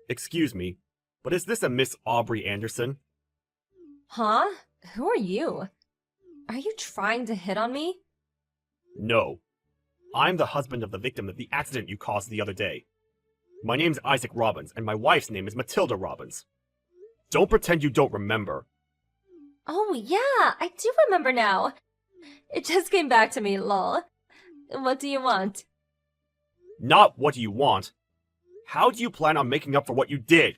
Excuse me, but is this a Miss Aubrey Anderson? Huh? Who are you? Are you trying to hit on me? No. I'm the husband of the victim of the accident you caused the other day. My name's Isaac Robbins, and my wife's name is Matilda Robbins. Don't pretend you don't remember. Oh yeah, I do remember now. It just came back to me, lol. What do you want? Not what do you want. How do you plan on making up for what you did?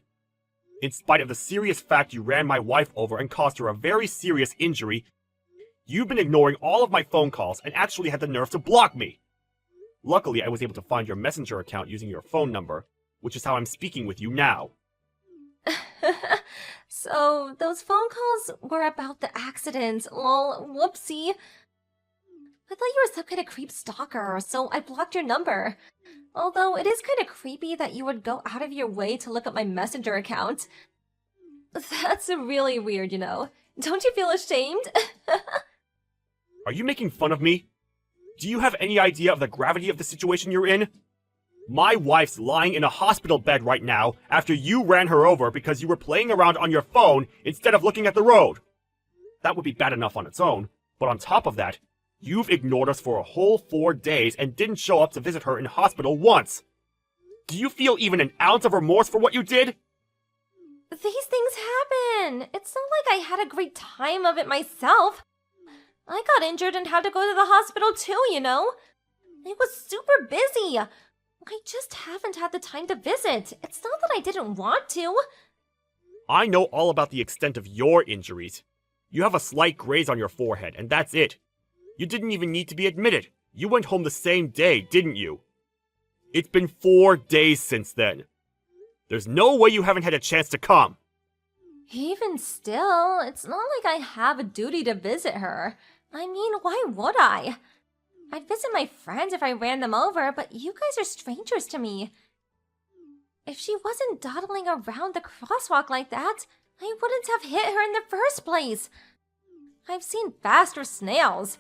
In spite of the serious fact you ran my wife over and caused her a very serious injury, you've been ignoring all of my phone calls and actually had the nerve to block me. Luckily, I was able to find your messenger account using your phone number, which is how I'm speaking with you now. So, those phone calls were about the accident, lol, whoopsie. I thought you were some kind of creep stalker, so I blocked your number. Although it is kind of creepy that you would go out of your way to look up my messenger account. That's really weird, you know. Don't you feel ashamed? Are you making fun of me? Do you have any idea of the gravity of the situation you're in? My wife's lying in a hospital bed right now after you ran her over because you were playing around on your phone instead of looking at the road. That would be bad enough on its own, but on top of that, you've ignored us for a whole 4 days and didn't show up to visit her in hospital once. Do you feel even an ounce of remorse for what you did? These things happen. It's not like I had a great time of it myself. I got injured and had to go to the hospital too, you know? It was super busy. I just haven't had the time to visit. It's not that I didn't want to. I know all about the extent of your injuries. You have a slight graze on your forehead, and that's it. You didn't even need to be admitted. You went home the same day, didn't you? It's been 4 days since then. There's no way you haven't had a chance to come. Even still, it's not like I have a duty to visit her. I mean, why would I? I'd visit my friends if I ran them over, but you guys are strangers to me. If she wasn't dawdling around the crosswalk like that, I wouldn't have hit her in the first place. I've seen faster snails.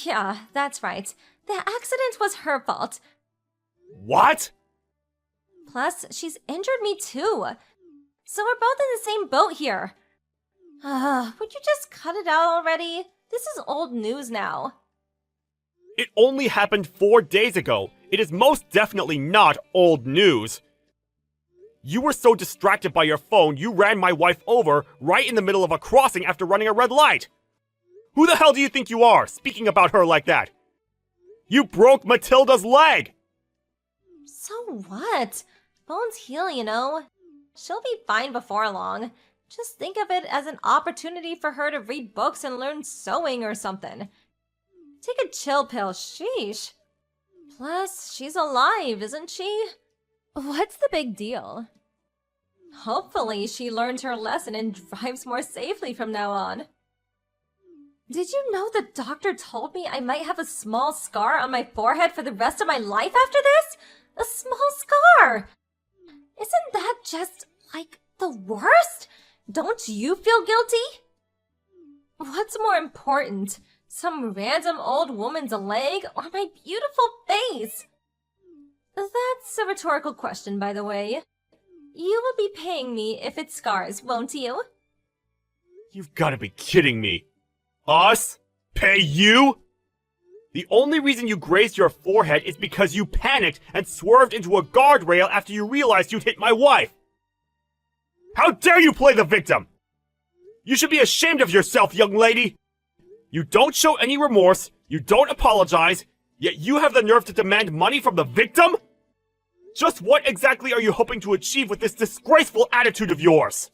Yeah, that's right. The accident was her fault. What? Plus, she's injured me too. So we're both in the same boat here. Would you just cut it out already? This is old news now. It only happened 4 days ago. It is most definitely not old news. You were so distracted by your phone, you ran my wife over right in the middle of a crossing after running a red light. Who the hell do you think you are, speaking about her like that? You broke Matilda's leg! So what? Bones heal, you know. She'll be fine before long. Just think of it as an opportunity for her to read books and learn sewing or something. Take a chill pill, sheesh. Plus, she's alive, isn't she? What's the big deal? Hopefully, she learned her lesson and drives more safely from now on. Did you know the doctor told me I might have a small scar on my forehead for the rest of my life after this? A small scar! Isn't that just, like, the worst? Don't you feel guilty? What's more important? Some random old woman's leg or my beautiful face? That's a rhetorical question, by the way. You will be paying me if it scars, won't you? You've gotta be kidding me. Us? Pay you? The only reason you grazed your forehead is because you panicked and swerved into a guardrail after you realized you'd hit my wife. How dare you play the victim? You should be ashamed of yourself, young lady. You don't show any remorse, you don't apologize, yet you have the nerve to demand money from the victim? Just what exactly are you hoping to achieve with this disgraceful attitude of yours?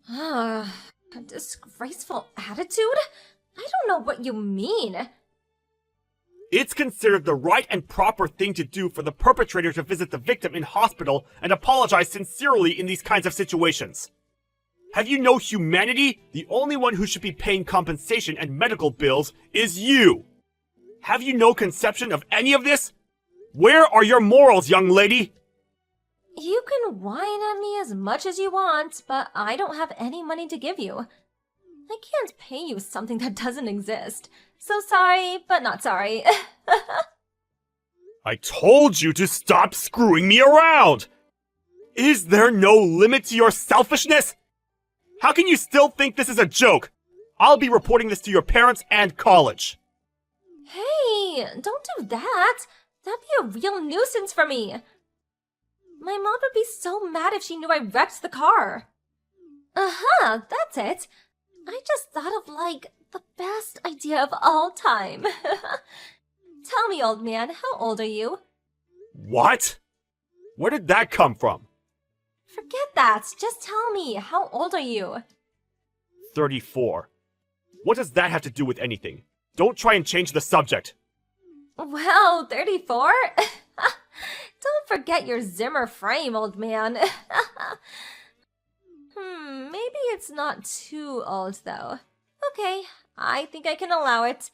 A disgraceful attitude? I don't know what you mean. It's considered the right and proper thing to do for the perpetrator to visit the victim in hospital and apologize sincerely in these kinds of situations. Have you no humanity? The only one who should be paying compensation and medical bills is you. Have you no conception of any of this? Where are your morals, young lady? You can whine at me as much as you want, but I don't have any money to give you. I can't pay you something that doesn't exist. So sorry, but not sorry. I told you to stop screwing me around! Is there no limit to your selfishness? How can you still think this is a joke? I'll be reporting this to your parents and college. Hey, don't do that. That'd be a real nuisance for me. My mom would be so mad if she knew I wrecked the car. Uh-huh, that's it. I just thought of, the best idea of all time. Tell me, old man, how old are you? What? Where did that come from? Forget that. Just tell me, how old are you? 34. What does that have to do with anything? Don't try and change the subject. Wow, 34? Don't forget your Zimmer frame, old man. Maybe it's not too old, though. Okay, I think I can allow it.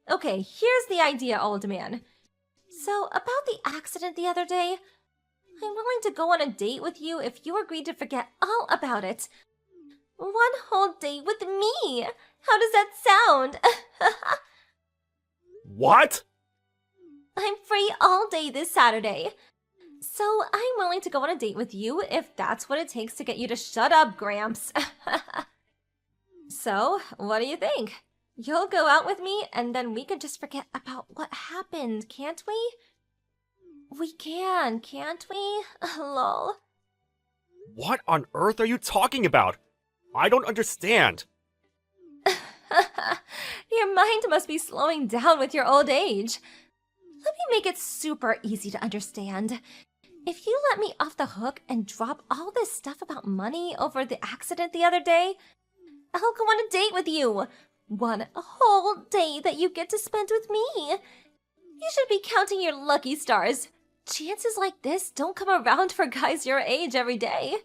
Okay, here's the idea, old man. So, about the accident the other day, I'm willing to go on a date with you if you agree to forget all about it. One whole date with me! How does that sound? What? I'm free all day this Saturday. So I'm willing to go on a date with you if that's what it takes to get you to shut up, Gramps. So, what do you think? You'll go out with me and then we can just forget about what happened, can't we? We can, can't we? Lol. What on earth are you talking about? I don't understand. Your mind must be slowing down with your old age. Let me make it super easy to understand. If you let me off the hook and drop all this stuff about money over the accident the other day, I'll go on a date with you. One whole day that you get to spend with me. You should be counting your lucky stars. Chances like this don't come around for guys your age every day.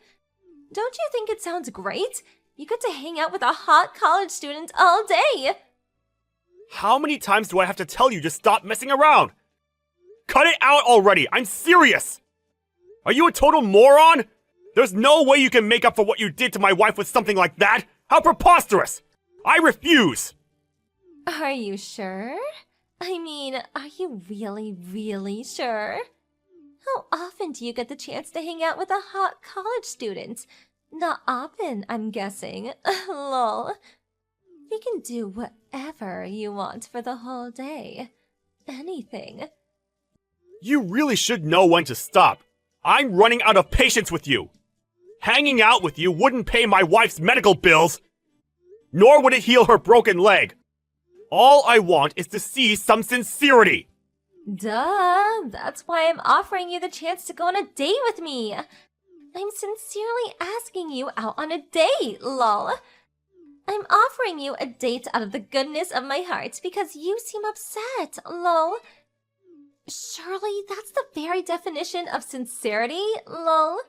Don't you think it sounds great? You get to hang out with a hot college student all day. How many times do I have to tell you to stop messing around? Cut it out already! I'm serious! Are you a total moron? There's no way you can make up for what you did to my wife with something like that! How preposterous! I refuse! Are you sure? I mean, are you really, really sure? How often do you get the chance to hang out with a hot college student? Not often, I'm guessing. Lol. You can do whatever you want for the whole day. Anything. You really should know when to stop. I'm running out of patience with you. Hanging out with you wouldn't pay my wife's medical bills, nor would it heal her broken leg. All I want is to see some sincerity. Duh, that's why I'm offering you the chance to go on a date with me. I'm sincerely asking you out on a date, lol. I'm offering you a date out of the goodness of my heart because you seem upset, lol. Surely that's the very definition of sincerity, lol.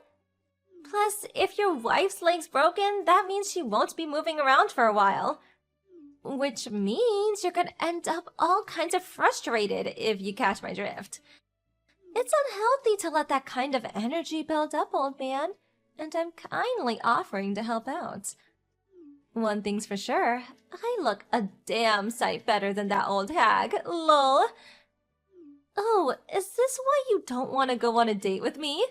Plus, if your wife's leg's broken, that means she won't be moving around for a while. Which means you're gonna end up all kinds of frustrated, if you catch my drift. It's unhealthy to let that kind of energy build up, old man, and I'm kindly offering to help out. One thing's for sure, I look a damn sight better than that old hag, lol. Oh, is this why you don't want to go on a date with me?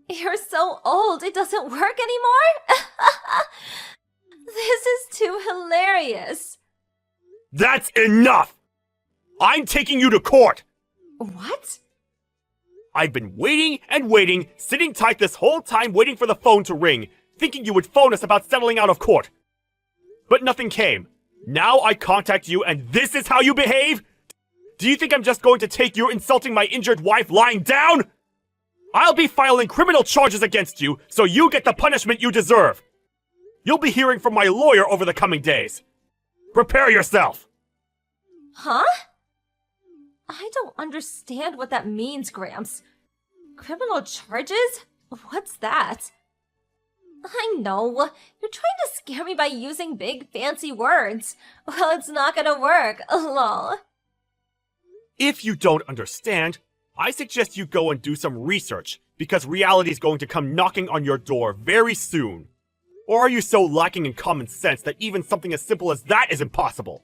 You're so old, it doesn't work anymore? This is too hilarious. That's enough! I'm taking you to court! What? I've been waiting and waiting, sitting tight this whole time waiting for the phone to ring, thinking you would phone us about settling out of court. But nothing came. Now I contact you and this is how you behave? Do you think I'm just going to take your insulting my injured wife lying down? I'll be filing criminal charges against you, so you get the punishment you deserve. You'll be hearing from my lawyer over the coming days. Prepare yourself. Huh? I don't understand what that means, Gramps. Criminal charges? What's that? I know. You're trying to scare me by using big fancy words. Well, it's not gonna work. Lol. If you don't understand, I suggest you go and do some research, because reality is going to come knocking on your door very soon. Or are you so lacking in common sense that even something as simple as that is impossible?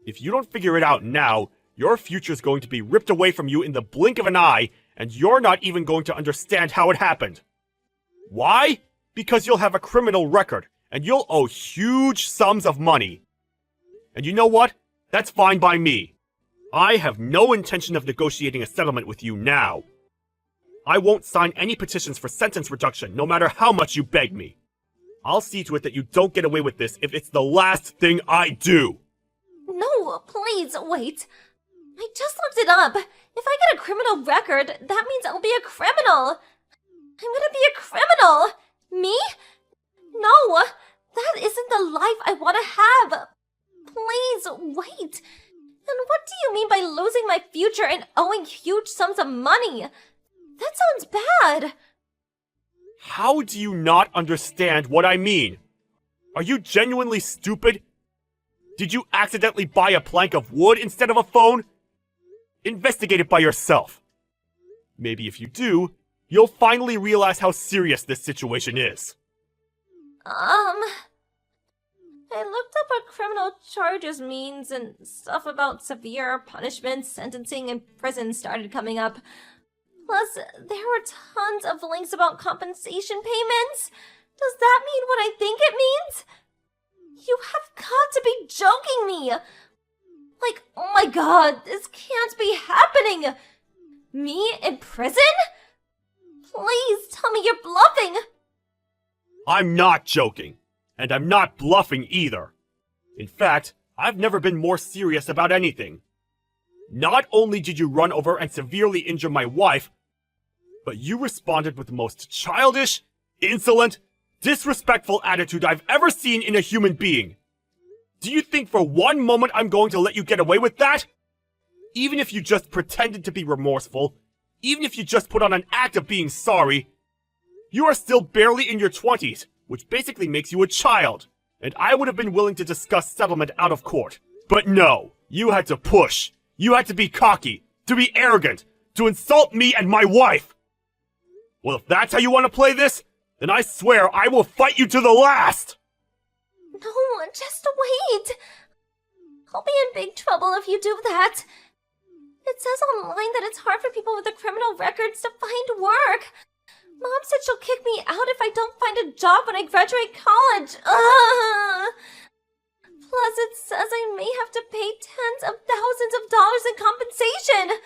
If you don't figure it out now, your future is going to be ripped away from you in the blink of an eye, and you're not even going to understand how it happened. Why? Because you'll have a criminal record, and you'll owe huge sums of money. And you know what? That's fine by me. I have no intention of negotiating a settlement with you now. I won't sign any petitions for sentence reduction, no matter how much you beg me. I'll see to it that you don't get away with this if it's the last thing I do. No, please, wait. I just looked it up. If I get a criminal record, that means I'll be a criminal. I'm gonna be a criminal. Me? No, that isn't the life I want to have. Please, wait. And what do you mean by losing my future and owing huge sums of money? That sounds bad. How do you not understand what I mean? Are you genuinely stupid? Did you accidentally buy a plank of wood instead of a phone? Investigate it by yourself. Maybe if you do, you'll finally realize how serious this situation is. I looked up what criminal charges means and stuff about severe punishments, sentencing, and prison started coming up. Plus, there were tons of links about compensation payments. Does that mean what I think it means? You have got to be joking me! Like, oh my god, this can't be happening! Me in prison? Please tell me you're bluffing! I'm not joking, and I'm not bluffing either. In fact, I've never been more serious about anything. Not only did you run over and severely injure my wife, but you responded with the most childish, insolent, disrespectful attitude I've ever seen in a human being. Do you think for one moment I'm going to let you get away with that? Even if you just pretended to be remorseful, even if you just put on an act of being sorry, you are still barely in your 20s, which basically makes you a child, and I would have been willing to discuss settlement out of court. But no, you had to push. You had to be cocky, to be arrogant, to insult me and my wife. Well, if that's how you want to play this, then I swear I will fight you to the last! No, just wait. I'll be in big trouble if you do that. It says online that it's hard for people with criminal records to find work. Mom said she'll kick me out if I don't find a job when I graduate college. Ugh. Plus, it says I may have to pay tens of thousands of dollars in compensation.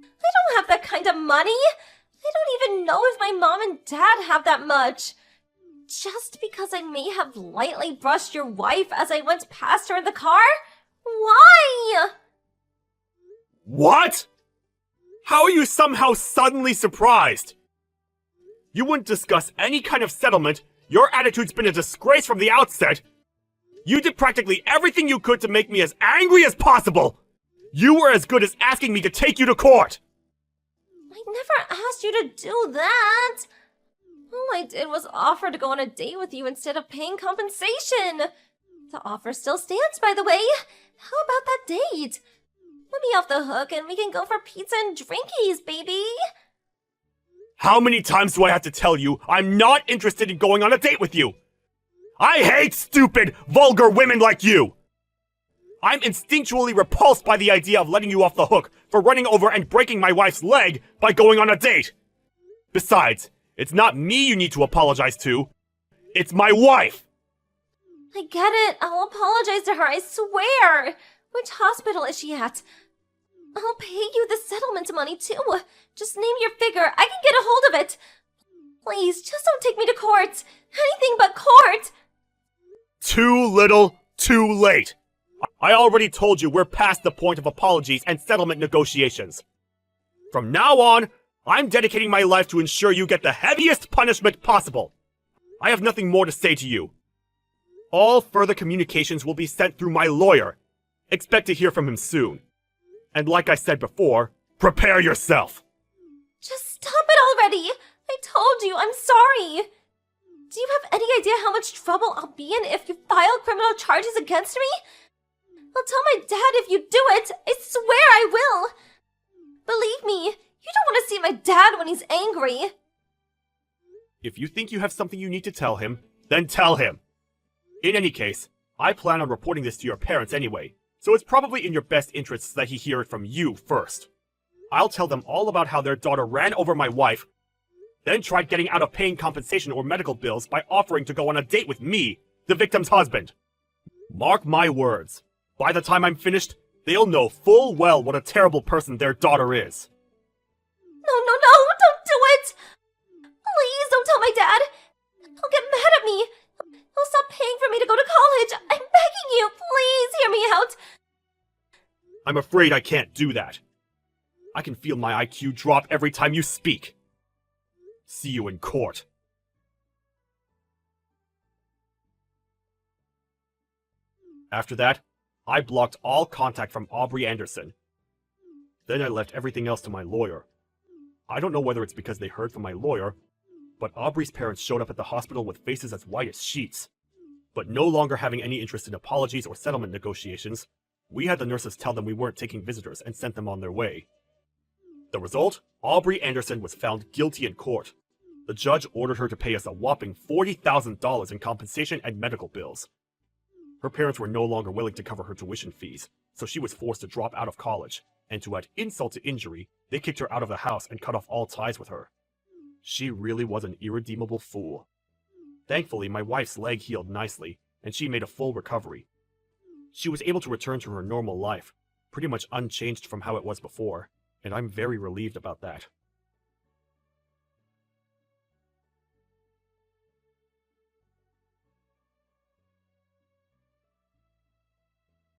I don't have that kind of money. I don't even know if my mom and dad have that much. Just because I may have lightly brushed your wife as I went past her in the car? Why? What? How are you somehow suddenly surprised? You wouldn't discuss any kind of settlement. Your attitude's been a disgrace from the outset. You did practically everything you could to make me as angry as possible. You were as good as asking me to take you to court. I never asked you to do that. All I did was offer to go on a date with you instead of paying compensation. The offer still stands, by the way. How about that date? Let me off the hook and we can go for pizza and drinkies, baby. How many times do I have to tell you I'm not interested in going on a date with you? I hate stupid, vulgar women like you! I'm instinctually repulsed by the idea of letting you off the hook for running over and breaking my wife's leg by going on a date. Besides, it's not me you need to apologize to. It's my wife! I get it. I'll apologize to her, I swear. Which hospital is she at? I'll pay you the settlement money, too. Just name your figure. I can get a hold of it. Please, just don't take me to court. Anything but court. Too little, too late. I already told you we're past the point of apologies and settlement negotiations. From now on, I'm dedicating my life to ensure you get the heaviest punishment possible. I have nothing more to say to you. All further communications will be sent through my lawyer. Expect to hear from him soon. And like I said before, prepare yourself. Just stop it already. I told you, I'm sorry. Do you have any idea how much trouble I'll be in if you file criminal charges against me? I'll tell my dad if you do it. I swear I will. Believe me, you don't want to see my dad when he's angry. If you think you have something you need to tell him, then tell him. In any case, I plan on reporting this to your parents anyway, so it's probably in your best interests that he hear it from you first. I'll tell them all about how their daughter ran over my wife, then tried getting out of paying compensation or medical bills by offering to go on a date with me, the victim's husband. Mark my words. By the time I'm finished, they'll know full well what a terrible person their daughter is. No, no, no, don't do it! Please don't tell my dad! He'll get mad at me! He'll stop paying for me to go to college! I'm begging you, please hear me out! I'm afraid I can't do that. I can feel my IQ drop every time you speak. See you in court. After that, I blocked all contact from Aubrey Anderson. Then I left everything else to my lawyer. I don't know whether it's because they heard from my lawyer, but Aubrey's parents showed up at the hospital with faces as white as sheets. But no longer having any interest in apologies or settlement negotiations, we had the nurses tell them we weren't taking visitors and sent them on their way. The result? Aubrey Anderson was found guilty in court. The judge ordered her to pay us a whopping $40,000 in compensation and medical bills. Her parents were no longer willing to cover her tuition fees, so she was forced to drop out of college, and to add insult to injury, they kicked her out of the house and cut off all ties with her. She really was an irredeemable fool. Thankfully, my wife's leg healed nicely, and she made a full recovery. She was able to return to her normal life, pretty much unchanged from how it was before, and I'm very relieved about that.